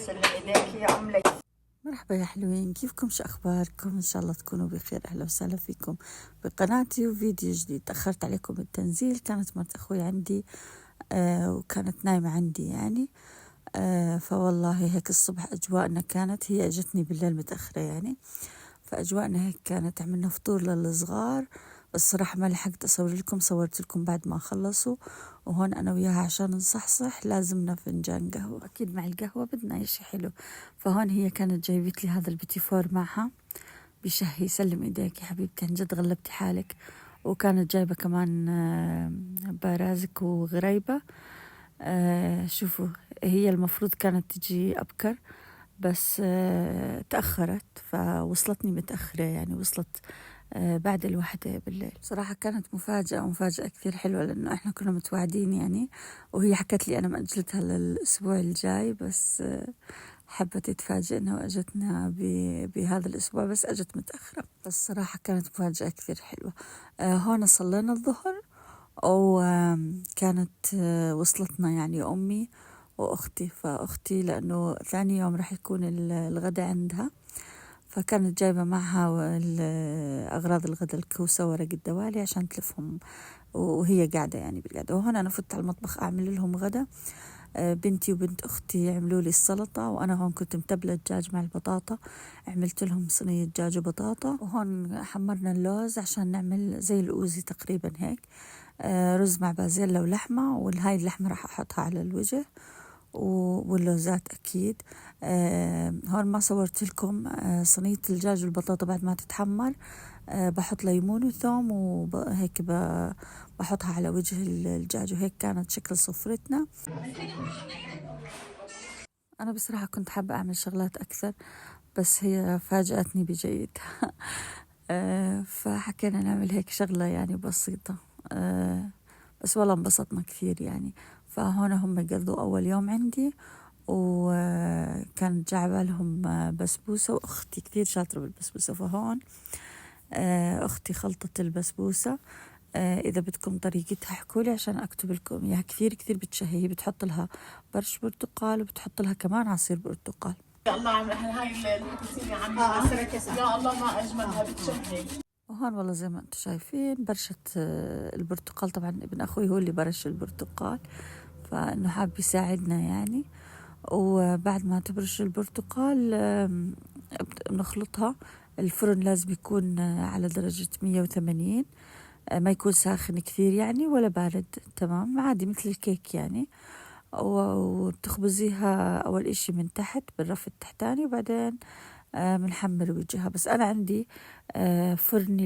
سلم ايديك يا ام ليث. مرحبا يا حلوين، كيفكم؟ شو أخباركم؟ إن شاء الله تكونوا بخير. أهلا وسهلا فيكم بقناتي وفيديو جديد. تأخرت عليكم بالتنزيل، كانت مرت أخوي عندي وكانت نايمة عندي يعني. فوالله هيك الصبح أجواءنا كانت، هي أجتني بالليل متأخرة يعني، فأجواءنا هيك كانت. عملنا فطور للصغار، بس صراحة ما لحقت أصور لكم، صورت لكم بعد ما خلصوا. وهون أنا وياها عشان نصحصح لازمنا فنجان قهوة، أكيد مع القهوة بدنا إشي حلو. فهون هي كانت جايبت لي هذا البيتي فور معها بشهي. سلم إيديك يا حبيبتي، عن جد غلبتي حالك. وكانت جايبة كمان بارازك وغريبة. شوفوا، هي المفروض كانت تجي أبكر، بس تأخرت، فوصلتني متأخرة يعني، وصلت بعد 1 بالليل. صراحة كانت مفاجأة كثير حلوة، لأنه إحنا كنا متوعدين يعني. وهي حكت لي أنا مأجلتها للأسبوع الجاي، بس حبت تفاجئنا وأجتنا بهذا الأسبوع، بس أجت متأخرة. بس صراحة كانت مفاجأة كثير حلوة. هون صلينا الظهر، وكانت وصلتنا يعني أمي وأختي. فأختي لأنه ثاني يوم رح يكون الغداء عندها، فكانت جايبة معها أغراض الغداء، الكوسة ورق الدوالي عشان تلفهم وهي قاعدة يعني بالقعدة. وهون أنا فت على المطبخ أعمل لهم غدا. بنتي وبنت أختي عملوا لي السلطة، وأنا هون كنت متبلة الدجاج مع البطاطا، عملت لهم صينية دجاج وبطاطا. وهون حمرنا اللوز عشان نعمل زي الأوزي تقريبا هيك. رز مع بازيلا ولحمة، والهاي اللحمة راح أحطها على الوجه، واللوزات أكيد. هون ما صورت لكم صينية الدجاج والبطاطا بعد ما تتحمر. بحط ليمون وثوم وهيك بحطها على وجه الدجاج، وهيك كانت شكل سفرتنا. أنا بصراحة كنت حابة أعمل شغلات أكثر، بس هي فاجأتني بجيدها. فحكينا نعمل هيك شغلة يعني بسيطة. بس والله انبسطنا كثير يعني. فهون هم قضوا أول يوم عندي، وكانت جايبة لهم بسبوسة، وأختي كثير شاطرة بالبسبوسة. فهون أختي خلطت البسبوسة. إذا بدكم طريقتها حكولي عشان أكتب لكم إياها. كثير كثير بتشهي. بتحط لها برش برتقال، وبتحط لها كمان عصير برتقال. يا الله، هاي الكوسينة عندي يا الله ما اجملها، بتشهي. وهون والله زي ما انتم شايفين برشة البرتقال. طبعا ابن أخوي هو اللي برش البرتقال، فإنه حاب يساعدنا يعني. وبعد ما تبرش البرتقال بنخلطها. الفرن لازم يكون على درجة 180، ما يكون ساخن كثير يعني ولا بارد، تمام عادي مثل الكيك يعني. وبتخبزيها أول إشي من تحت بالرف التحتاني، وبعدين بنحمر وجهها. بس أنا عندي فرن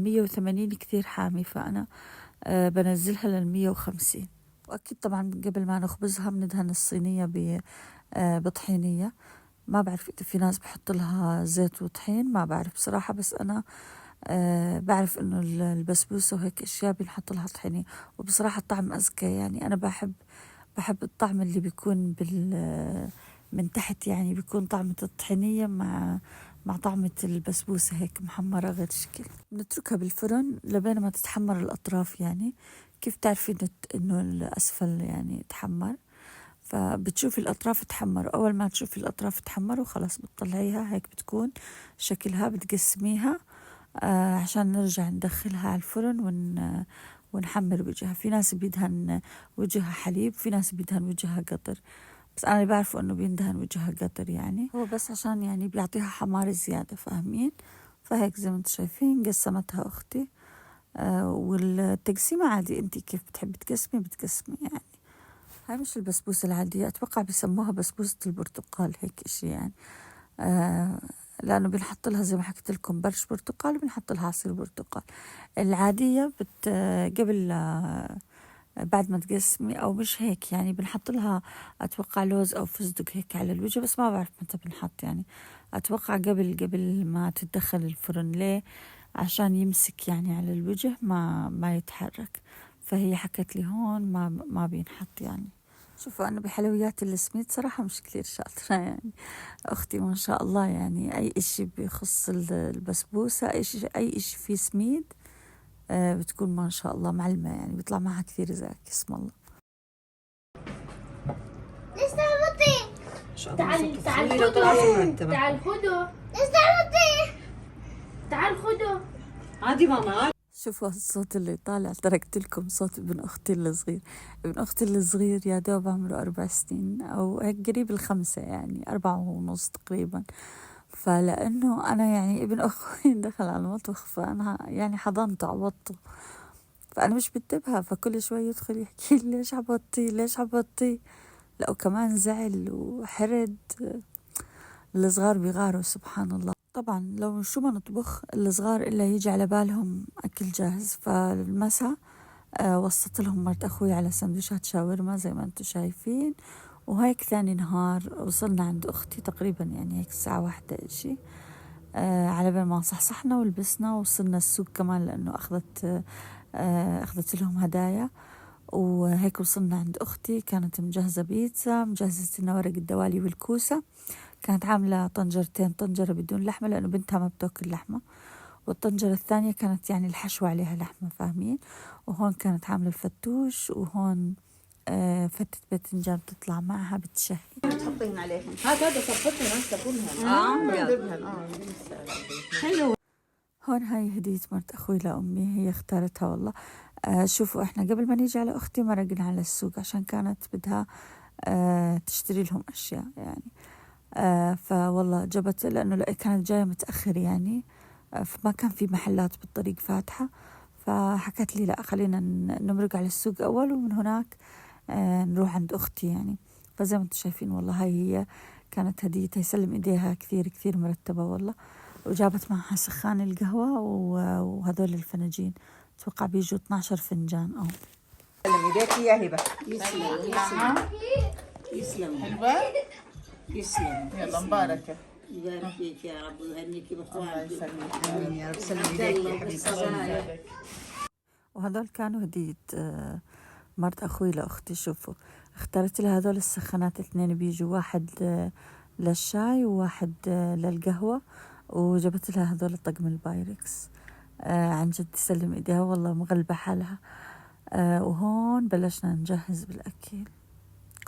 180 كثير حامي، فأنا بنزلها 150. وأكيد طبعا قبل ما نخبزها بندهن الصينية بطحينية. ما بعرف إذا في ناس بحط لها زيت وطحين، ما بعرف بصراحة، بس أنا بعرف إنه البسبوسة وهيك أشياء بنحط لها طحينية، وبصراحة الطعم أزكى يعني. أنا بحب الطعم اللي بيكون من تحت يعني، بيكون طعمة الطحينية مع طعمة البسبوسة هيك محمرة غير شكل. بنتركها بالفرن لبين ما تتحمر الأطراف يعني. كيف تعرفي إنه الأسفل يعني تحمر؟ فبتشوفي الأطراف تحمر. أول ما تشوفي الأطراف تحمر وخلاص بتطلعيها هيك بتكون شكلها. بتقسميها عشان نرجع ندخلها على الفرن ونحمر وجهها. في ناس بيدهن وجهها حليب، في ناس بيدهن وجهها قطر، بس أنا بعرفه إنه بيندهن وجهها قطر يعني، هو بس عشان يعني بيعطيها حمار زيادة، فاهمين؟ فهيك زي ما انتم شايفين قسمتها أختي. والتقسيمة عادي، انتي كيف بتحبي تقسمي بتقسمي يعني. هاي مش البسبوسة العادية، أتوقع بيسموها بسبوسة البرتقال هيك إشي يعني. لأنه بنحط لها زي ما حكيت لكم برش برتقال، وبنحط لها عصير برتقال. العادية قبل بعد ما تقسمي أو مش هيك يعني، بنحط لها أتوقع لوز أو فستق هيك على الوجه، بس ما بعرف متى بنحط يعني. أتوقع قبل ما تتدخل الفرن. ليه؟ عشان يمسك يعني على الوجه، ما يتحرك. فهي حكت لي هون ما بينحط يعني. شوفوا أنا بحلويات السميد صراحة مش كثير شاطرة يعني. أختي ما شاء الله يعني، أي إشي بيخص البسبوسة، أي إشي فيه سميد بتكون ما شاء الله معلمة يعني، بيطلع معها كثير ذكي اسم الله. تعال تعال خدوا، تعال خدوا، تعال خدوا. عادي ماما. شوفوا الصوت اللي طالع، تركت لكم صوت ابن أختي الصغير. ابن أختي الصغير يا دوب عمره 4 سنين أو هيك قريب ال5، يعني 4 ونص تقريبا. فلأنه أنا يعني ابن أخوي دخل على المطبخ، فأنا يعني حضنته عوضته، فأنا مش بنتبهها، فكل شوي يدخل يحكي لي ليش عبطتي ليش عبطتي. لا وكمان زعل وحرد. الصغار بيغاروا سبحان الله. طبعا لو شو ما نطبخ الصغار إلا يجي على بالهم أكل جاهز. فالمساء وصلت لهم مرت أخوي على سندويشات شاورما زي ما أنتم شايفين. وهيك ثاني نهار وصلنا عند أختي تقريبا يعني هيك الساعة 1 إشي، على بال ما صحصحنا ولبسنا وصلنا السوق كمان لأنه أخذت لهم هدايا. وهيك وصلنا عند أختي، كانت مجهزة بيتزا، مجهزة لنا ورق الدوالي والكوسة، كانت عاملة طنجرتين، طنجرة بدون لحمة لأنه بنتها ما بتاكل لحمة، والطنجرة الثانية كانت يعني الحشو عليها لحمة، فاهمين. وهون كانت عاملة الفتوش، وهون فتة باذنجان بتطلع معها بتشهي. تحطين عليهم هذا صفتهم هسه كلها. حلو. هون هاي هدية مرت أخوي لأمي، هي اختارتها والله. شوفوا إحنا قبل ما نيجي على أختي مرقنا على السوق عشان كانت بدها تشتري لهم أشياء يعني. فوالله جبت لأنه كانت جاية متأخر يعني، فما كان في محلات بالطريق فاتحة، فحكت لي لا خلينا نمرق على السوق أول ومن هناك نروح عند أختي يعني. فزي ما انتم شايفين والله هاي هي كانت هديتها، يسلم إيديها كثير كثير مرتبة والله. وجابت معها سخان القهوة وهذول الفناجين، أتوقع بيجوا 12 فنجان. سلم ايديك يا هبه. يسلم حلوة يسلم. يلا مباركة. يبارك فيك يا رب ويهنيكي الله باخوانك. يسلمك. امين يا رب. سلم ايديك يا حبيبتي. وهذول كانوا هدية مرت أخوي لأختي. شوفوا اخترت لها هذول السخانات 2، بيجوا واحد للشاي وواحد للقهوة، وجبت لها هذول الطقم البايركس. عن جد تسلم إيديها والله مغلبة حالها. وهون بلشنا نجهز بالأكل،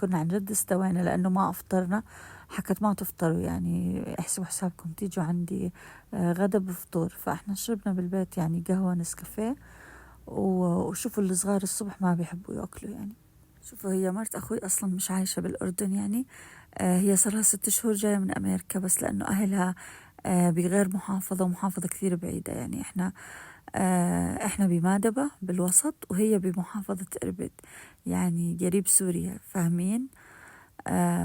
كنا عن جد استوينا لأنه ما أفطرنا. حكت ما تفطروا يعني احسبوا حسابكم تيجوا عندي غدا بفطور. فإحنا شربنا بالبيت يعني قهوة نسكافيه. وشوفوا الصغار الصبح ما بيحبوا يأكلوا يعني. شوفوا هي مرت أخوي أصلا مش عايشة بالأردن يعني، هي صارها 6 شهور جاية من أمريكا، بس لأنه أهلها بغير محافظة ومحافظة كثير بعيدة يعني. إحنا بمادبة بالوسط وهي بمحافظة إربد يعني قريب سوريا، فاهمين.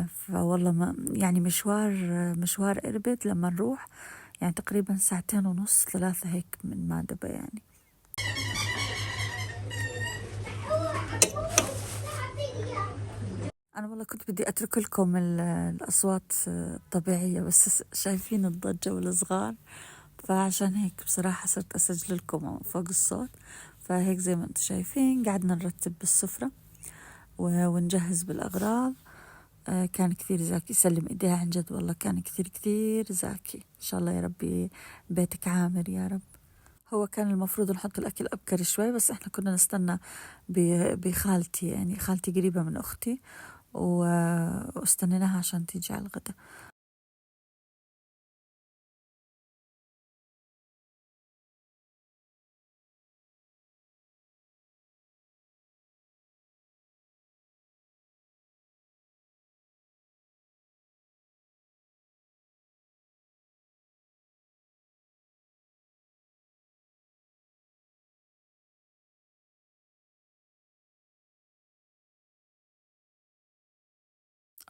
فوالله يعني مشوار إربد لما نروح يعني تقريبا 2.5 3 هيك من مادبة يعني. أنا والله كنت بدي أترك لكم الأصوات الطبيعية، بس شايفين الضجة والصغار، فعشان هيك بصراحة صرت أسجل لكم فوق الصوت. فهيك زي ما أنتم شايفين قعدنا نرتب بالسفرة ونجهز بالأغراض. كان كثير زاكي، سلم إيديها عن جد والله كان كثير كثير زاكي. إن شاء الله يا ربي بيتك عامر يا رب. هو كان المفروض نحط الأكل أبكر شوي، بس إحنا كنا نستنى بخالتي يعني، خالتي قريبة من أختي، واستنيناها عشان تيجي على الغدا.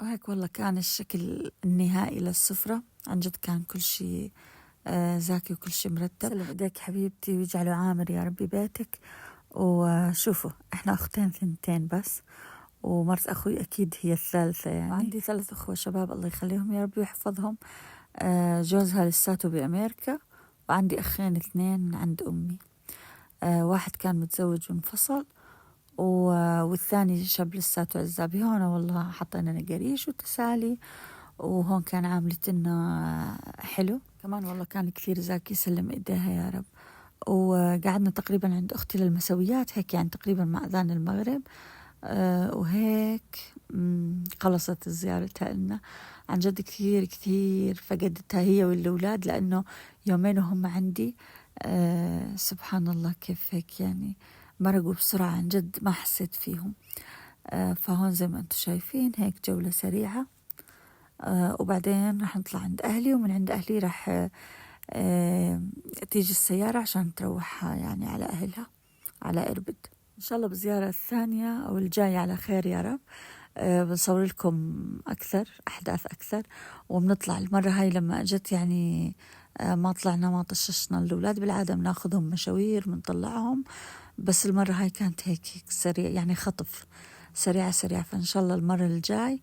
وهيك والله كان الشكل النهائي للسفرة، عن جد كان كل شيء زاكي وكل شيء مرتب. سلم ايديك حبيبتي ويجعله عامر يا ربي بيتك. وشوفوا احنا اختين 2 بس، ومرت اخوي اكيد هي الثالثة يعني. عندي 3 اخوة شباب الله يخليهم يا ربي ويحفظهم. جوزها لساته بامريكا، وعندي اخين 2 عند امي. واحد كان متزوج وانفصل، والثاني شاب لساته عزابي. هون والله حطينا نقريش وتسالي، وهون كان عاملة لنا حلو كمان والله كان كثير زاكي، سلم ايديها يا رب. وقعدنا تقريبا عند اختي للمسويات هيك يعني تقريبا مع اذان المغرب. وهيك خلصت زيارتها لنا. عن جد كثير كثير فقدتها هي والأولاد، لأنه يومين وهم عندي. سبحان الله كيف هيك يعني مرقوا بسرعة، عن جد ما حسيت فيهم. فهون زي ما انتم شايفين هيك جولة سريعة. وبعدين رح نطلع عند أهلي، ومن عند أهلي رح تيجي السيارة عشان تروحها يعني على أهلها على إربد. إن شاء الله بالزيارة الثانية أو الجاية على خير يا رب. بنصور لكم أكثر أحداث أكثر. وبنطلع المرة هاي لما أجت يعني ما طلعنا ما طششنا الأولاد، بالعادة بناخذهم مشاوير بنطلعهم، بس المرة هاي كانت هيك سريع يعني خطف سريعة. فإن شاء الله المرة الجاي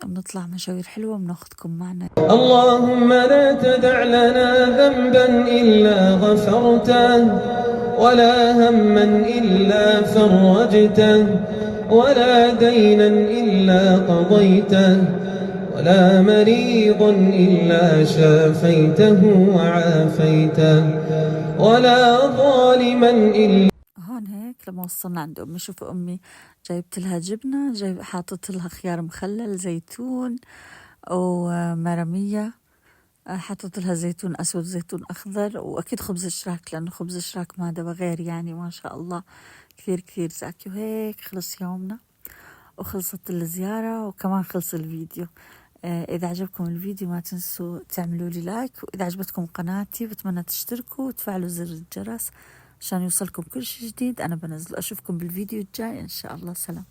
بنطلع مشاوير حلوة بناخذكم معنا. اللهم لا تدع لنا ذنبا إلا غفرته، ولا هما إلا فرجته، ولا دينا إلا قضيته، ولا مريضا إلا شافيته وعافيته، ولا ظالما إلا. هون هيك لما وصلنا عند أمي، شوفوا أمي جايبت لها جبنة، حاطت لها خيار مخلل، زيتون ومرمية، حطت لها زيتون أسود زيتون أخضر، وأكيد خبز شراك لأنه خبز شراك ما دبا غير يعني ما شاء الله كثير كثير زاكي. وهيك خلص يومنا وخلصت الزيارة وكمان خلص الفيديو. إذا عجبكم الفيديو ما تنسوا تعملوا لي لايك، وإذا عجبتكم قناتي بتمنى تشتركوا وتفعلوا زر الجرس عشان يوصلكم كل شيء جديد أنا بنزله. أشوفكم بالفيديو الجاي إن شاء الله. سلام.